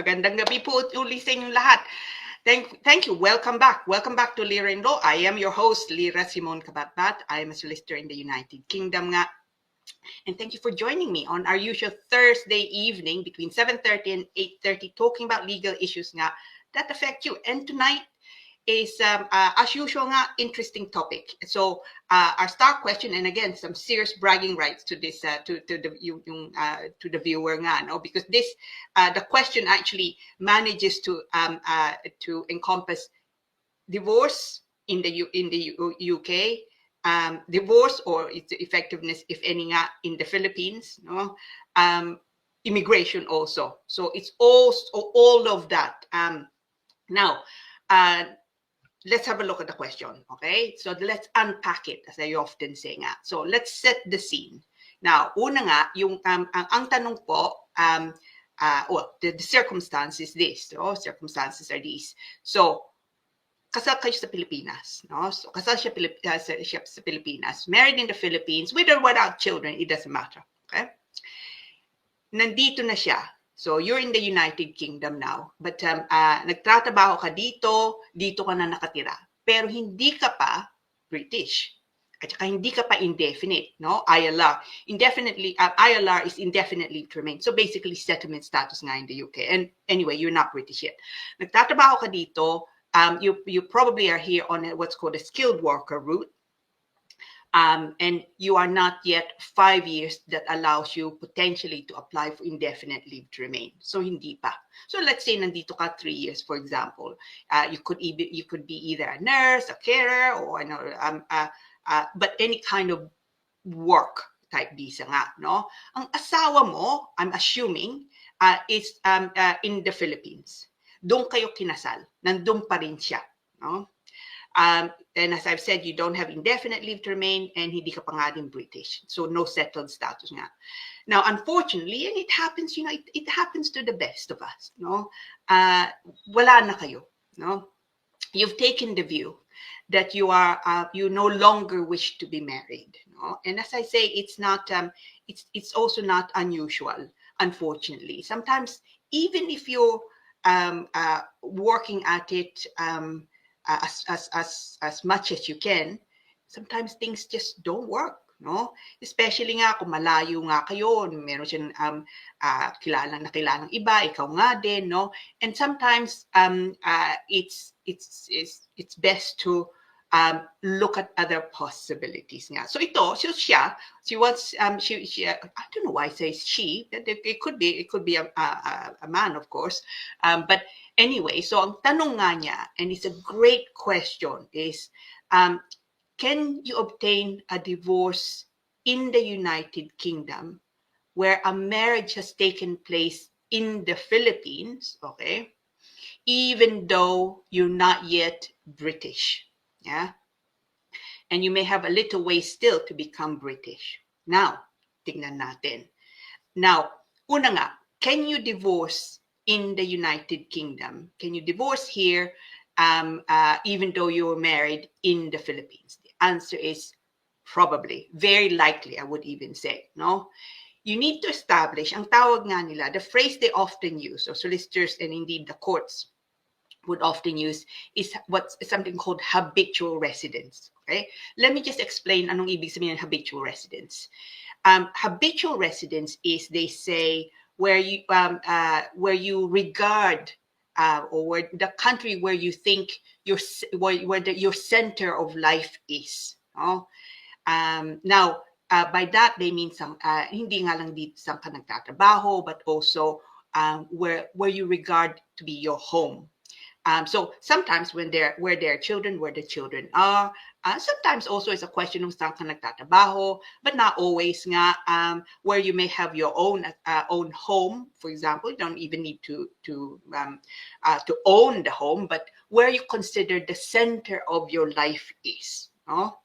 Magandang gabi po uli sa inyong lahat. Thank you. Welcome back. Welcome back to Lira in Law. I am your host, Lira Simon Kabatbat. I am a solicitor in the United Kingdom nga. And thank you for joining me on our usual Thursday evening between 7:30 and 8:30, talking about legal issues nga that affect you. And tonight is, as usual, interesting topic. So our start question, and again, some serious bragging rights to this, to the viewer, no? Because this, the question actually manages to encompass divorce in the UK, divorce or its effectiveness, if any, in the Philippines, no? Immigration also. So it's all of that. Now. Let's have a look at the question, okay? So let's unpack it, as I often say nga. So let's set the scene. Now, una nga, yung ang tanong po, well, the circumstance is this, no? Circumstances are these. So, kasal kayo sa Pilipinas, no? So, kasal siya sa Pilipinas, married in the Philippines, with or without children, it doesn't matter, okay? Nandito na siya. So, you're in the United Kingdom now. But nagtatrabaho ka dito ka na nakatira. Pero hindi ka pa British. At saka hindi ka pa indefinite, no? ILR. ILR is indefinitely to remain. So, basically, settlement status nga in the UK. And anyway, you're not British yet. Nagtatrabaho ka dito, you probably are here on what's called a skilled worker route. And you are not yet 5 years that allows you potentially to apply for indefinite leave to remain. So hindi pa. So let's say nandito ka 3 years, for example. You could be either a nurse, a carer, or but any kind of work type visa nga, no? Ang asawa mo, I'm assuming, is in the Philippines. Doon kayo kinasal. Nandun pa rin siya, no? And as I've said, you don't have indefinite leave to remain, and hindi ka pa nga din British. So no settled status nga. Now, unfortunately, and it happens, it happens to the best of us, no? Wala na kayo, no? You've taken the view that you no longer wish to be married, no? And as I say, it's not, it's also not unusual, unfortunately. Sometimes, even if you're working at it, as much as you can, sometimes things just don't work, no? Especially nga kung malayo nga kayo, meron siyang kilalang iba, ikaw nga din, no? And sometimes it's best to look at other possibilities nga. So she wants she I don't know why I say she, it could be a man, of course, but anyway, so ang tanong nga niya, and it's a great question, is can you obtain a divorce in the United Kingdom where a marriage has taken place in the Philippines, okay, even though you're not yet British, yeah? And you may have a little way still to become British. Now, tingnan natin. Now, una nga, can you divorce in the United Kingdom? Can you divorce here even though you were married in the Philippines? The answer is probably, very likely, I would even say, no? You need to establish, ang tawag nga nila, the phrase they often use, or solicitors and indeed the courts would often use, is what's something called habitual residence. Okay? Let me just explain anong ibig sabihin ng habitual residence. Habitual residence is, they say, where you regard or where the country where you think your center of life is. No? Now, by that they mean hindi nga lang dito saan ka nagtatrabaho, but also where you regard to be your home. So sometimes where there are children, where the children are. Sometimes also it's a question of saan ka nagtatrabaho, but not always nga, where you may have your own home, for example. You don't even need to own the home, but where you consider the center of your life is. No?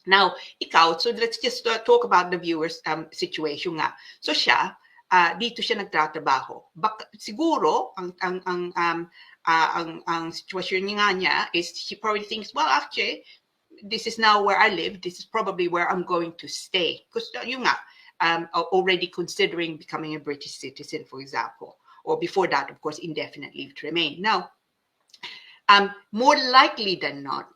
Now, ikaw, so let's just talk about the viewer's situation nga. So siya, dito siya nagtatrabaho. Siguro, ang sitwasyon niya is she probably thinks, well, actually, this is now where I live. This is probably where I'm going to stay. Because already considering becoming a British citizen, for example. or before that, of course, indefinite leave to remain. Now, more likely than not,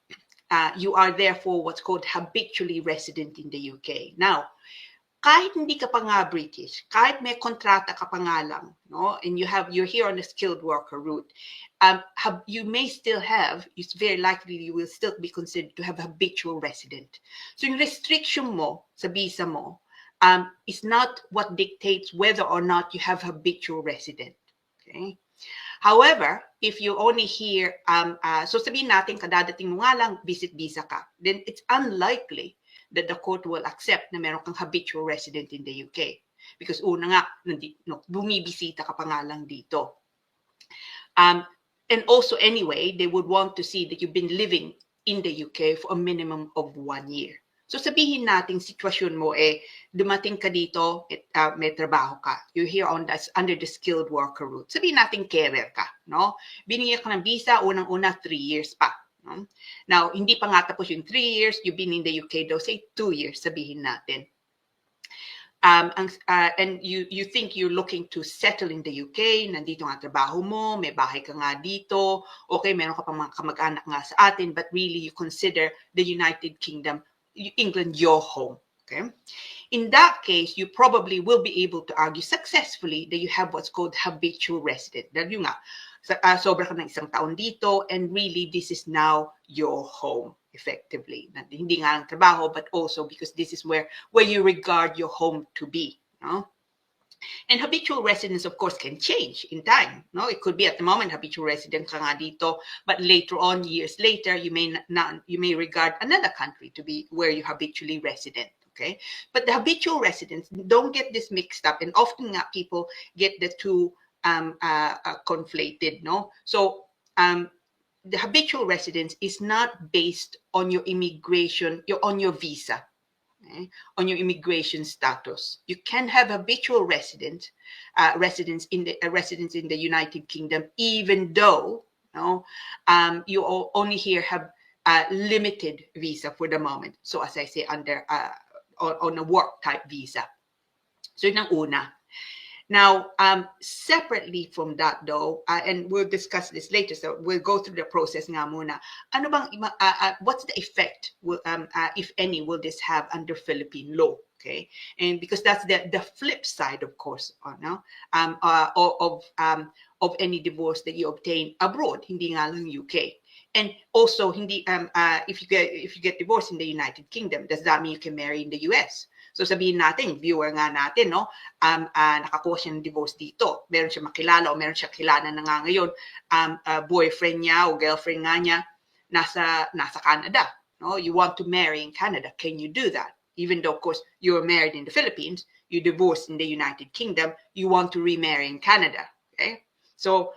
you are therefore what's called habitually resident in the UK. Now, kahit hindi ka pa nga British, kahit may kontrata ka pa nga lang, no, and you're here on the skilled worker route, you may still have, it's very likely you will still be considered to have a habitual resident. So yung restriction mo sa visa mo is not what dictates whether or not you have habitual resident. Okay. However, if you only hear, so sabihin natin kadadating mo nga lang, visit visa ka, then it's unlikely that the court will accept na meron kang habitual resident in the UK. Because una nga, bumibisita ka pa nga lang dito. And also anyway, they would want to see that you've been living in the UK for a minimum of 1 year. So sabihin natin sitwasyon mo dumating ka dito, may trabaho ka. You're here under the skilled worker route. Sabihin natin carer ka, no? Binigyan ka ng visa, unang-una 3 years pa. No? Now, hindi pa nga tapos yung 3 years, you've been in the UK daw, say 2 years, sabihin natin. And you think you're looking to settle in the UK, nandito nga trabaho mo, may bahay ka nga dito, okay, meron ka pa mga kamag-anak nga sa atin, but really you consider the United Kingdom, England, your home. Okay? In that case, you probably will be able to argue successfully that you have what's called habitual resident. Dahil yun nga, sobra ka ng 1 taon dito, and really this is now your home effectively. Hindi nga lang trabaho, but also because this is where you regard your home to be. No? And habitual residence, of course, can change in time. No, it could be at the moment habitual resident ka nga dito, but later on, years later, you may regard another country to be where you habitually resident. Okay, but the habitual residents, don't get this mixed up, and often people get the two conflated. No, so the habitual residence is not based on your immigration, on your visa. Okay, on your immigration status. You can have habitual residence in the United Kingdom, even though you only here have limited visa for the moment. So as I say, under on a work type visa. So yun ang una. Now, separately from that though, and we'll discuss this later, so we'll go through the process nga muna. Ano bang, what's the effect, if any, will this have under Philippine law? Okay, and because that's the flip side, of course, of any divorce that you obtain abroad, hindi nga lang UK. And also, hindi if you get divorced in the United Kingdom, does that mean you can marry in the US? So sabihin natin, viewer nga natin, no, nakakuha siya ng divorce dito. Meron siya makilala o meron siya kilala na nga ngayon, boyfriend niya o girlfriend nga niya nasa Canada. No, you want to marry in Canada. Can you do that? Even though, of course, you were married in the Philippines, you divorced in the United Kingdom, you want to remarry in Canada. Okay, so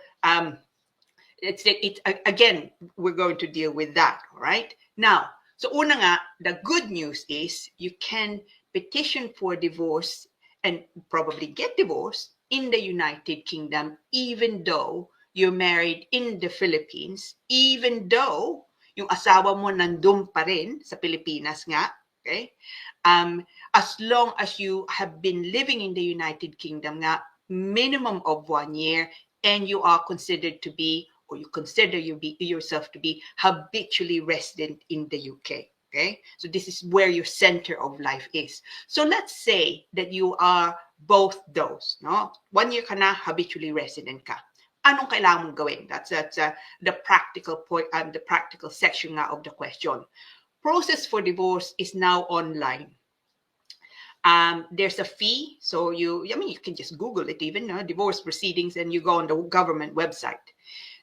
again, we're going to deal with that. All right. Now, so una nga, the good news is you can petition for divorce and probably get divorced in the United Kingdom, even though you're married in the Philippines, even though yung asawa mo nandun pa rin sa Pilipinas nga, okay? As long as you have been living in the United Kingdom nga, minimum of 1 year, and you are considered to be, or you consider yourself to be habitually resident in the UK. Okay, so this is where your center of life is. So let's say that you are both those, no? 1 year ka na, habitually resident ka. Anong kailangan mong gawin? That's the practical point, the practical section nga of the question. Process for divorce is now online. There's a fee, so you can just Google it even, no? Divorce proceedings, and you go on the government website.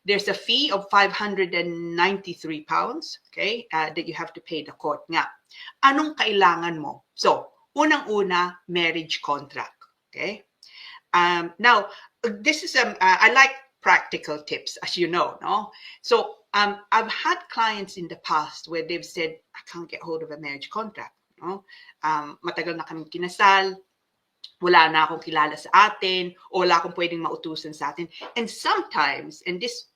There's a fee of £593, okay, that you have to pay the court nga. Anong kailangan mo? So, unang-una, marriage contract, okay? Now, this is, I like practical tips, as you know, no? So, I've had clients in the past where they've said, I can't get hold of a marriage contract, no? Matagal na kaming kinasal, wala na akong kilala sa atin, o wala akong pwedeng mautusan sa atin. And sometimes, and this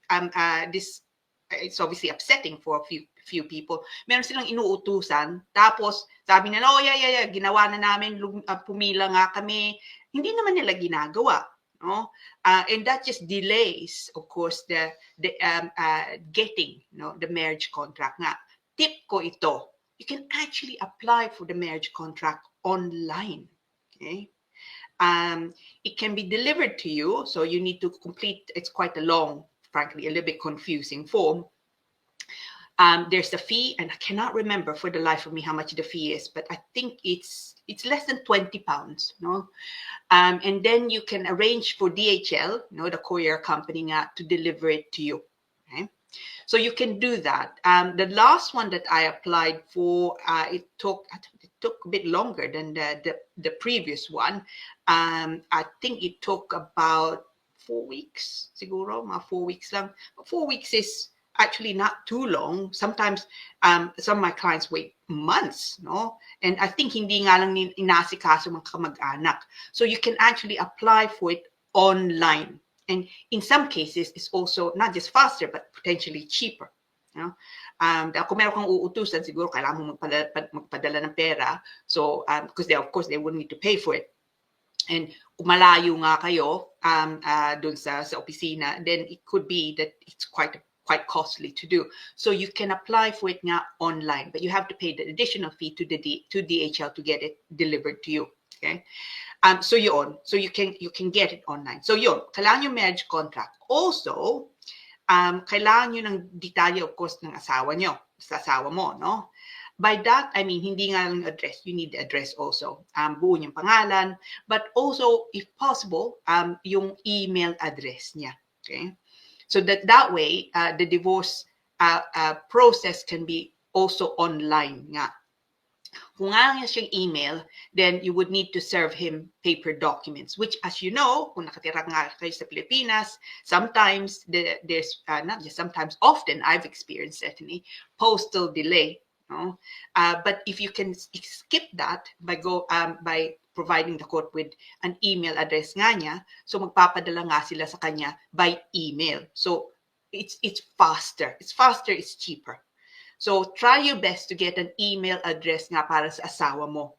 it's obviously upsetting for a few people, meron silang inuutusan, tapos sabi nila, oh yeah, ginawa na namin, pumila nga kami. Hindi naman nila ginagawa. no? And that just delays, of course, the getting, the marriage contract. Nga, tip ko ito, you can actually apply for the marriage contract online. Okay. It can be delivered to you, so you need to complete. It's quite a long, frankly, a little bit confusing form. There's a fee, and I cannot remember for the life of me how much the fee is, but I think it's less than £20, no? And then you can arrange for DHL, the courier company, to deliver it to you. Okay, so you can do that. The last one that I applied for, it took a bit longer than the previous one. I think it took about 4 weeks, siguro, 4 weeks lang. 4 weeks is actually not too long. Sometimes some of my clients wait months, no? And I think hindi nga lang inasikaso mga kamag-anak. So you can actually apply for it online. And in some cases, it's also not just faster, but potentially cheaper. You know? Kung meron kang uutusan, siguro kailangan mo magpadala ng pera. So, because of course, they will need to pay for it. And kung malayo nga kayo dun sa opisina, then it could be that it's quite costly to do. So you can apply for it nga online, but you have to pay the additional fee to DHL to get it delivered to you. Okay. So you can get it online. So kailangan yung marriage contract. Also, kailangan nyo ng detalye, of course, ng asawa mo, no? By that, I mean, hindi nga lang address. You need the address also. Buo niyang pangalan, but also, if possible, yung email address niya. Okay? So that way, the divorce process can be also online nga. Kung nga niya siyang email, then you would need to serve him paper documents, which, as you know, kung nakatira nga kayo sa Pilipinas, sometimes there's, not just sometimes, often I've experienced certainly, postal delay. No? But if you can skip that by providing the court with an email address nga niya, so magpapadala nga sila sa kanya by email. So it's faster. It's faster, it's cheaper. So try your best to get an email address nga para sa asawa mo.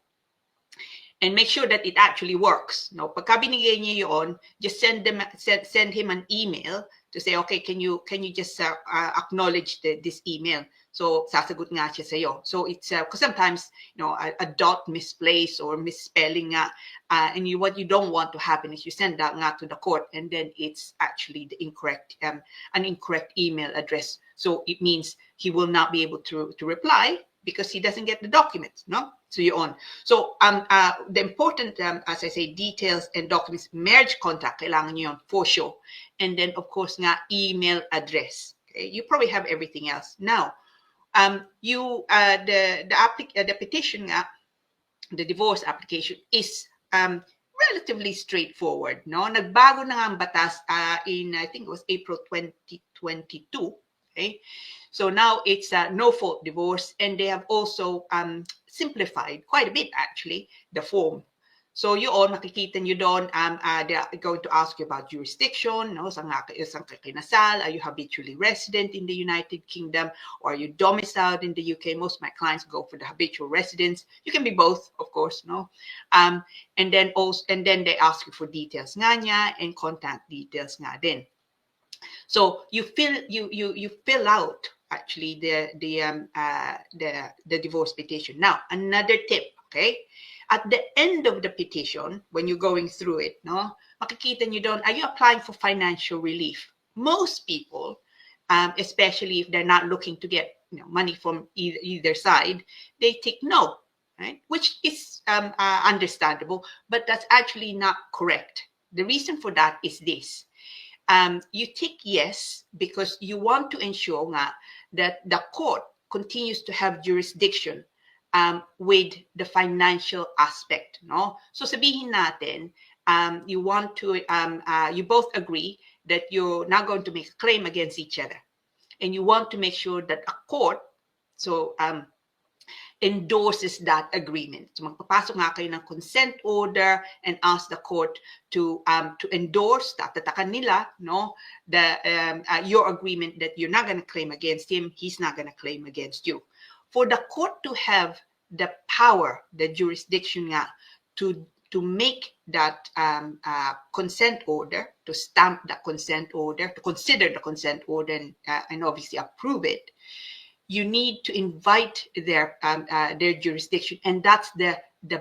And make sure that it actually works. No, pagka binigay niya yun, just send him an email to say, okay, can you just acknowledge this email? So sasagot nga siya sa'yo. So it's because sometimes a dot misplaced or misspelling nga, and what you don't want to happen is you send that nga to the court, and then it's actually the incorrect an incorrect email address. So it means he will not be able to reply because he doesn't get the documents, no? So you're on. So the important, as I say, details and documents, marriage contract, kailangan nyo yun for sure. And then, of course, nga, email address. Okay? You probably have everything else. Now, the petition nga, the divorce application is relatively straightforward, no? Nagbago na nga ang batas in, I think it was April 2022. Okay? So now it's a no-fault divorce, and they have also simplified quite a bit, actually, the form. So makikita nyo doon, they're going to ask you about jurisdiction, no? Saan ka kinasal? Are you habitually resident in the United Kingdom? Or are you domiciled in the UK? Most of my clients go for the habitual residence. You can be both, of course, no? And then they ask you for details nga niya and contact details nga din. So you fill out actually the divorce petition. Now, another tip, okay? At the end of the petition, when you're going through it, no, makikita nyo doon, are you applying for financial relief? Most people, especially if they're not looking to get money from either side, they tick no, right? Which is understandable, but that's actually not correct. The reason for that is this. You tick yes because you want to ensure nga that the court continues to have jurisdiction with the financial aspect, no? So sabihin natin, you want to, you both agree that you're not going to make a claim against each other, and you want to make sure that a court, endorses that agreement. So magpapasok nga kayo ng consent order and ask the court to endorse, tatatakan nila, no, your agreement that you're not going to claim against him, he's not going to claim against you. For the court to have the power, the jurisdiction nga, to to make that consent order, to stamp that consent order, to consider the consent order and obviously approve it, you need to invite their jurisdiction, and that's the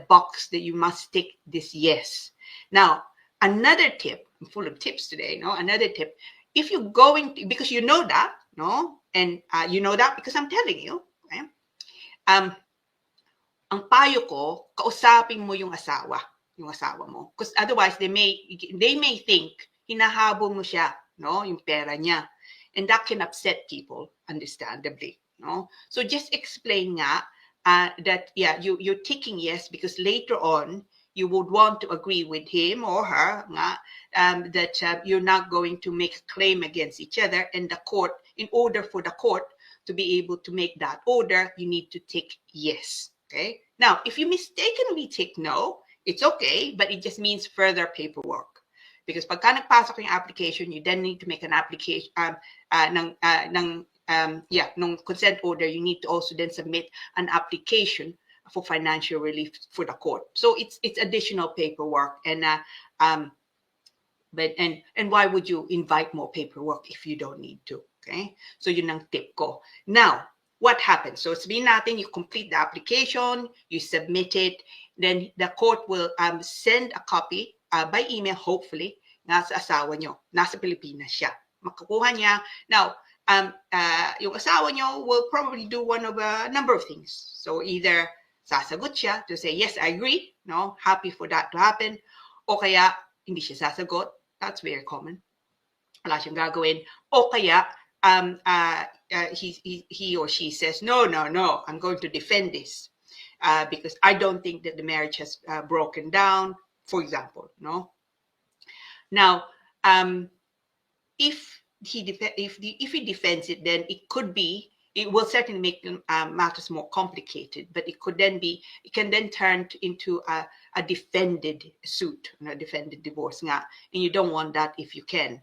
box that you must tick this yes. Now, another tip, I'm full of tips today, no? Another tip, if you're going to, because you know that, no? And you know that because I'm telling you, okay? Ang payo ko, kausapin mo yung asawa mo. Because otherwise, they may think hinahabol mo siya, no? Yung pera niya. And that can upset people, understandably, no? So just explain nga that, yeah, you're ticking yes because later on, you would want to agree with him or her nga, that you're not going to make a claim against each other, and the court, in order for the court to be able to make that order, you need to tick yes. Okay. Now, if you mistakenly tick no, it's okay, but it just means further paperwork. Because pagka nagpasok yung application, you then need to make an application nung consent order. You need to also then submit an application for financial relief for the court. So it's additional paperwork, and why would you invite more paperwork if you don't need to? Okay, so yun ang tip ko. Now, what happens? So sabihin natin, you complete the application, you submit it, then the court will send a copy by email, hopefully, nga sa asawa nyo. Nasa Pilipinas siya. Makukuha niya. Now, yung asawa nyo will probably do one of a number of things. So either sasagot siya to say, yes, I agree, no, happy for that to happen, o kaya hindi siya sasagot. That's very common. Wala siyang gagawin. O kaya, he or she says, no, I'm going to defend this because I don't think that the marriage has broken down, for example, no? Now, if he defends it, then it will certainly make matters more complicated, but it can then turn into a defended suit, a defended divorce nga, and you don't want that if you can.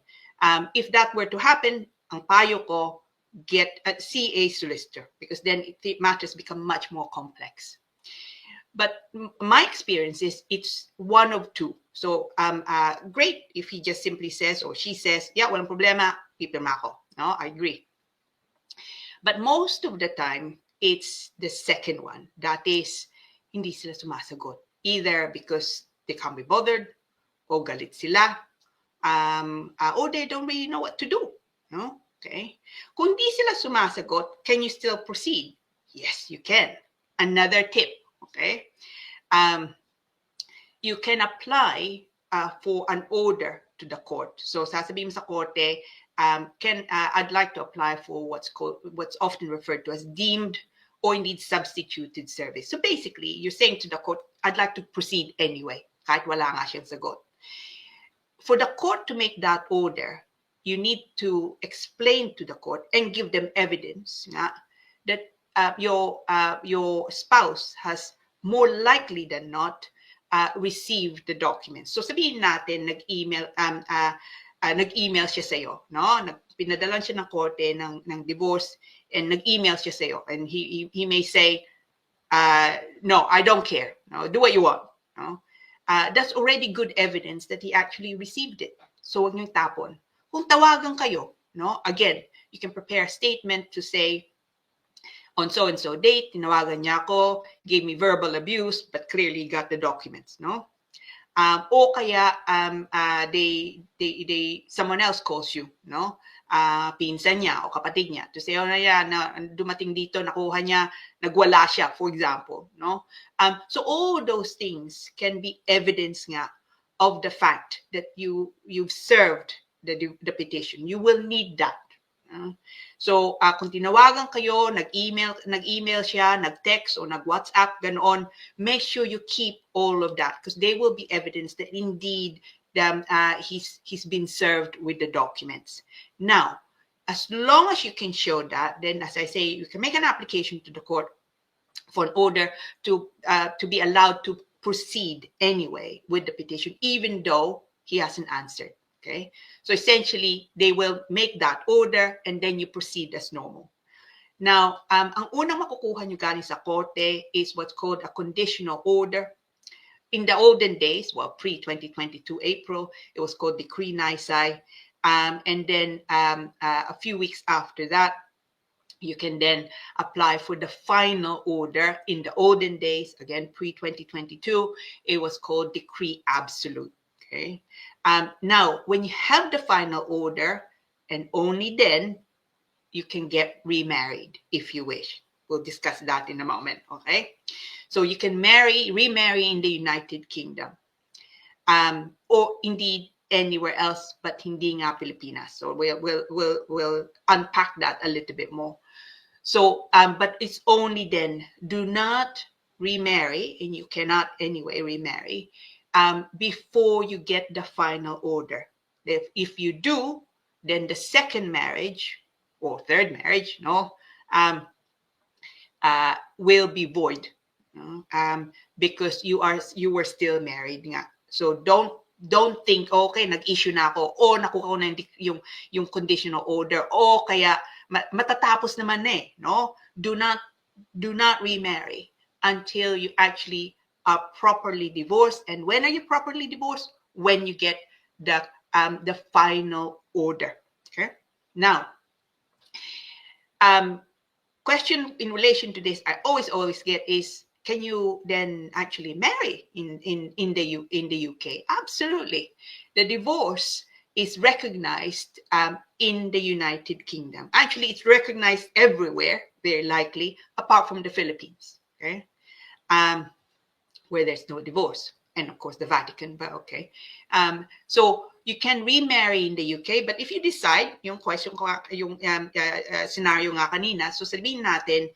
If that were to happen, ang payo ko, see a solicitor, because then matters become much more complex. But my experience is it's one of two. So great if he just simply says or she says, yeah, walang problema, pipirma ako. No, I agree. But most of the time, it's the second one. That is, hindi sila sumasagot. Either because they can't be bothered, o galit sila, or they don't really know what to do. No? Okay. Kung di sila sumasagot, can you still proceed? Yes, you can. Another tip. Okay. You can apply for an order to the court. So sasabihin mo sa korte, I'd like to apply for what's often referred to as deemed or indeed substituted service. So basically, you're saying to the court, I'd like to proceed anyway, kahit wala nga siyang sagot. For the court to make that order, you need to explain to the court and give them evidence that your spouse has more likely than not received the documents. So sabihin natin, nag-email siya sa'yo, no? Pinadalan siya ng korte ng divorce, and nag-email siya sa'yo, and he may say, no, I don't care. No, do what you want. No? That's already good evidence that he actually received it. So wag niyong tapon. Kung tawagan kayo, no? Again, you can prepare a statement to say, on so-and-so date, tinawagan niya ako, gave me verbal abuse, but clearly got the documents, no? O kaya someone else calls you, no? Pinsan niya o kapatid niya to say, oh na dumating dito, nakuha niya, nagwala siya, for example, no? So all those things can be evidence nga of the fact that you've served the petition. You will need that. So kung tinawagan kayo, nag-email siya, nag-text o nag-WhatsApp, ganoon, make sure you keep all of that, because they will be evidence that indeed he's been served with the documents. Now, as long as you can show that, then as I say, you can make an application to the court for an order to be allowed to proceed anyway with the petition, even though he hasn't answered. Okay, so essentially, they will make that order and then you proceed as normal. Now, ang unang makukuha nyo galing sa korte is what's called a conditional order. in the olden days, well, pre-2022 April, it was called Decree Nisai. And then a few weeks after that, you can then apply for the final order. In the olden days, again, pre-2022, it was called Decree Absolute. Okay. Now, when you have the final order, and only then you can get remarried if you wish. We'll discuss that in a moment. Okay. So you can remarry in the United Kingdom, or indeed anywhere else, but hindi nga Pilipinas. So we'll unpack that a little bit more. So, but it's only then. Do not remarry, and you cannot anyway remarry before you get the final order. If you do, then the second marriage or third marriage, will be void, because you were still married nga. So don't think, okay, nag-issue na ako, o nakuha ko na yung conditional order, o kaya matatapos naman no? Do not remarry until you actually are properly divorced. And when are you properly divorced? When you get the final order. Okay. Now, question in relation to this I always get is, can you then actually marry in the UK? Absolutely. The divorce is recognized in the United Kingdom. Actually, it's recognized everywhere, very likely, apart from the Philippines, okay? Where there's no divorce. And of course, the Vatican, but okay. So you can remarry in the UK, but if you decide, yung question ko, yung scenario nga kanina, so sabihin natin,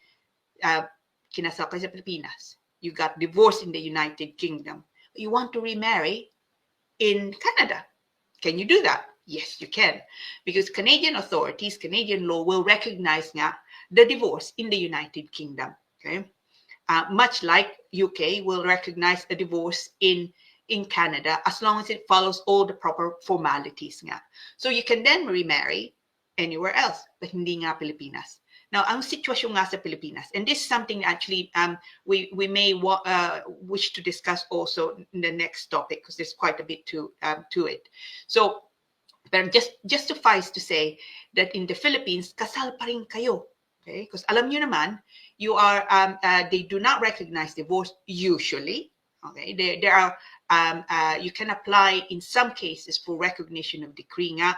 kinasal ka sa Pilipinas, you got divorced in the United Kingdom, you want to remarry in Canada. Can you do that? Yes, you can, because Canadian authorities, Canadian law will recognize nga the divorce in the United Kingdom. Okay, much like UK will recognize a divorce in Canada, as long as it follows all the proper formalities nga. So you can then remarry anywhere else, but hindi nga Pilipinas. Now, ang sitwasyon nga sa Pilipinas, and this is something actually we may wish to discuss also in the next topic, because there's quite a bit to it. So, but just suffice to say that in the Philippines, kasal pa rin kayo. Okay? Because alam nyo naman, you are they do not recognize divorce usually. Okay, there are you can apply in some cases for recognition of decree nga,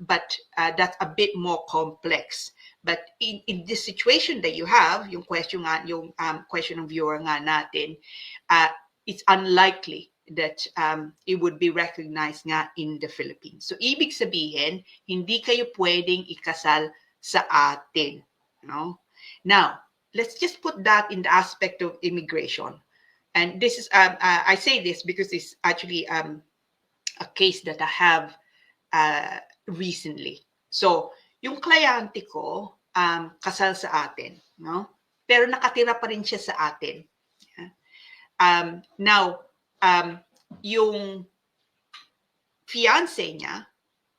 but that's a bit more complex. But in this situation that you have, yung question nga, yung question ng viewer nga natin, it's unlikely that it would be recognized nga in the Philippines. So ibig sabihin, hindi kayo pwedeng ikasal sa atin, no? Now, let's just put that in the aspect of immigration. And this is, I say this because it's actually a case that I have recently. So, yung kliyente ko, kasal sa atin, no? Pero nakatira pa rin siya sa atin. Now, yung fiancé niya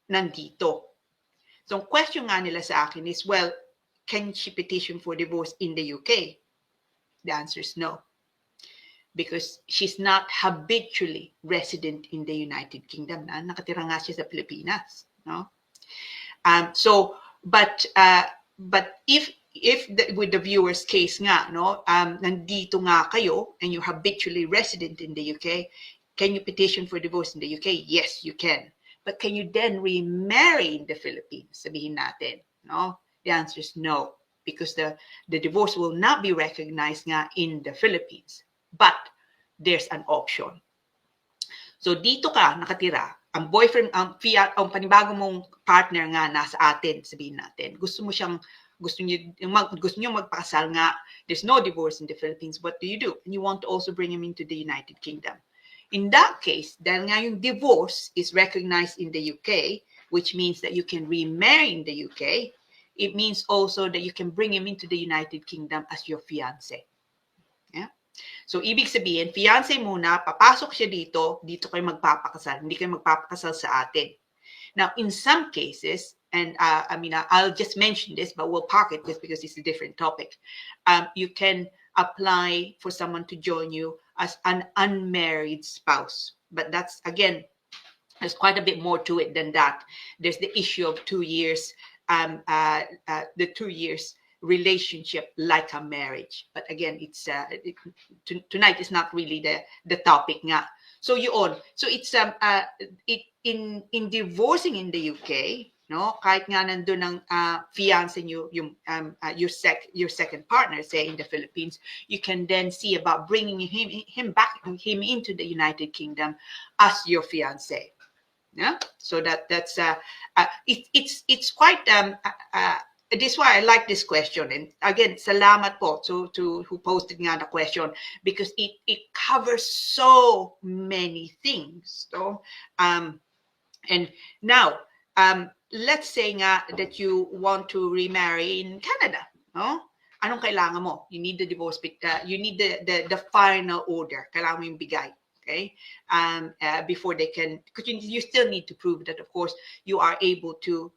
nandito. So, ang question nga nila sa akin is, well, can she petition for divorce in the UK? The answer is no. Because she's not habitually resident in the United Kingdom. Nakatira nga siya sa Pilipinas, no? So, but if with the viewer's case nga, no, nandito nga kayo and you're habitually resident in the UK, can you petition for divorce in the UK? Yes, you can. But can you then remarry in the Philippines? Sabihin natin, no? The answer is no, because the divorce will not be recognized nga in the Philippines. But there's an option. So dito ka nakatira, ang boyfriend, ang panibago mong partner nga nasa atin, sabihin natin. Gusto niyo magpakasal nga, there's no divorce in the Philippines, what do? And you want to also bring him into the United Kingdom. In that case, dahil nga yung divorce is recognized in the UK, which means that you can remarry in the UK, it means also that you can bring him into the United Kingdom as your fiancé. Yeah? So, ibig sabihin, fiancé muna, papasok siya dito kayo magpapakasal, hindi kayo magpapakasal sa atin. Now, in some cases, and I'll just mention this, but we'll park it just because it's a different topic. You can apply for someone to join you as an unmarried spouse. But that's, again, there's quite a bit more to it than that. There's the issue of 2 years, the 2 years relationship like a marriage. But again, tonight is not really the topic nga. So yun. So it's in divorcing in the UK, no, kahit nga nandun ang fiancé nyo, your second partner, say in the Philippines, you can then see about bringing him into the United Kingdom as your fiancé. Yeah, so that's it's quite this is why I like this question. And again, salamat po to who posted nga the question, because it covers so many things. So and now let's say nga that you want to remarry in Canada, no? Anong kailangan mo? You need the divorce, you need the final order. Kailangan mo yung bigay. Okay, before they can, because you still need to prove that, of course, you are able to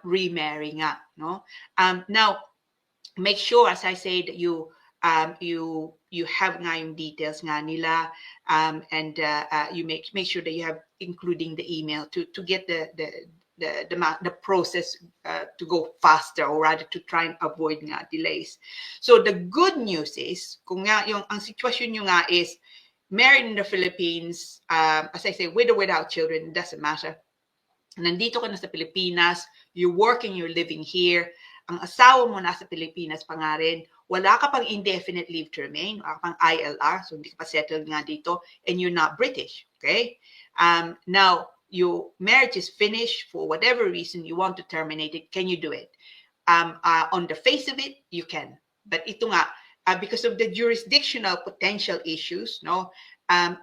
remarry nga, no? Now, make sure, as I said, you have nga yung details nga nila, and you make sure that you have including the email to get the process to go faster, or rather to try and avoid nga delays. So the good news is, kung nga yung ang sitwasyon nyo nga is married in the Philippines, as I say, with or without children, it doesn't matter. Nandito ka na sa Pilipinas, you're working, you're living here, ang asawa mo nasa Pilipinas pa nga rin, wala ka pang indefinite leave to remain, wala ka pang ILR, so hindi ka pa settled nga dito, and you're not British, okay? Now, your marriage is finished, for whatever reason you want to terminate it, can you do it? On the face of it, you can. But ito nga, because of the jurisdictional potential issues, no,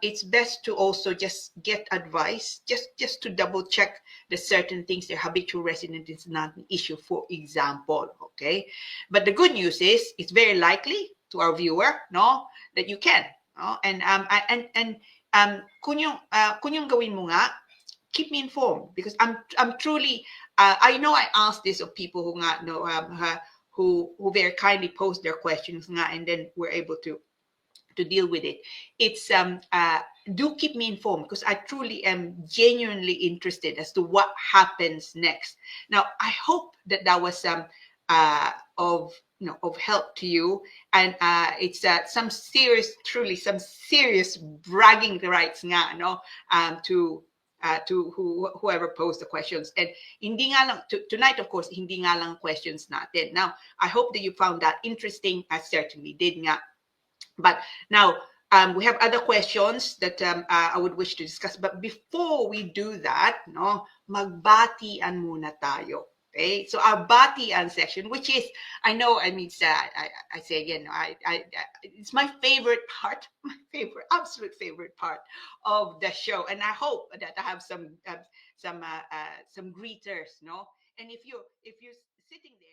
it's best to also just get advice, just to double check the certain things. Their habitual resident is not an issue, for example, okay? But the good news is, it's very likely to our viewer, no, that you can, no? And kung yung gawin mo nga, keep me informed, because I'm truly, I know I asked this of people who nga, no, who very kindly post their questions nga, and then we're able to deal with it. It's do keep me informed, because I truly am genuinely interested as to what happens next. Now, I hope that was of help to you, and it's some serious bragging rights nga, no, to whoever posed the questions. And hindi nga lang, tonight, of course, hindi nga lang questions natin. Now, I hope that you found that interesting. I certainly did nga. But now, we have other questions that I would wish to discuss. But before we do that, no, magbatian muna tayo. Okay, so our batian section, which is, I know, I mean, I say again, it's my favorite part, absolute favorite part of the show, and I hope that I have some greeters, no. And if you're sitting there.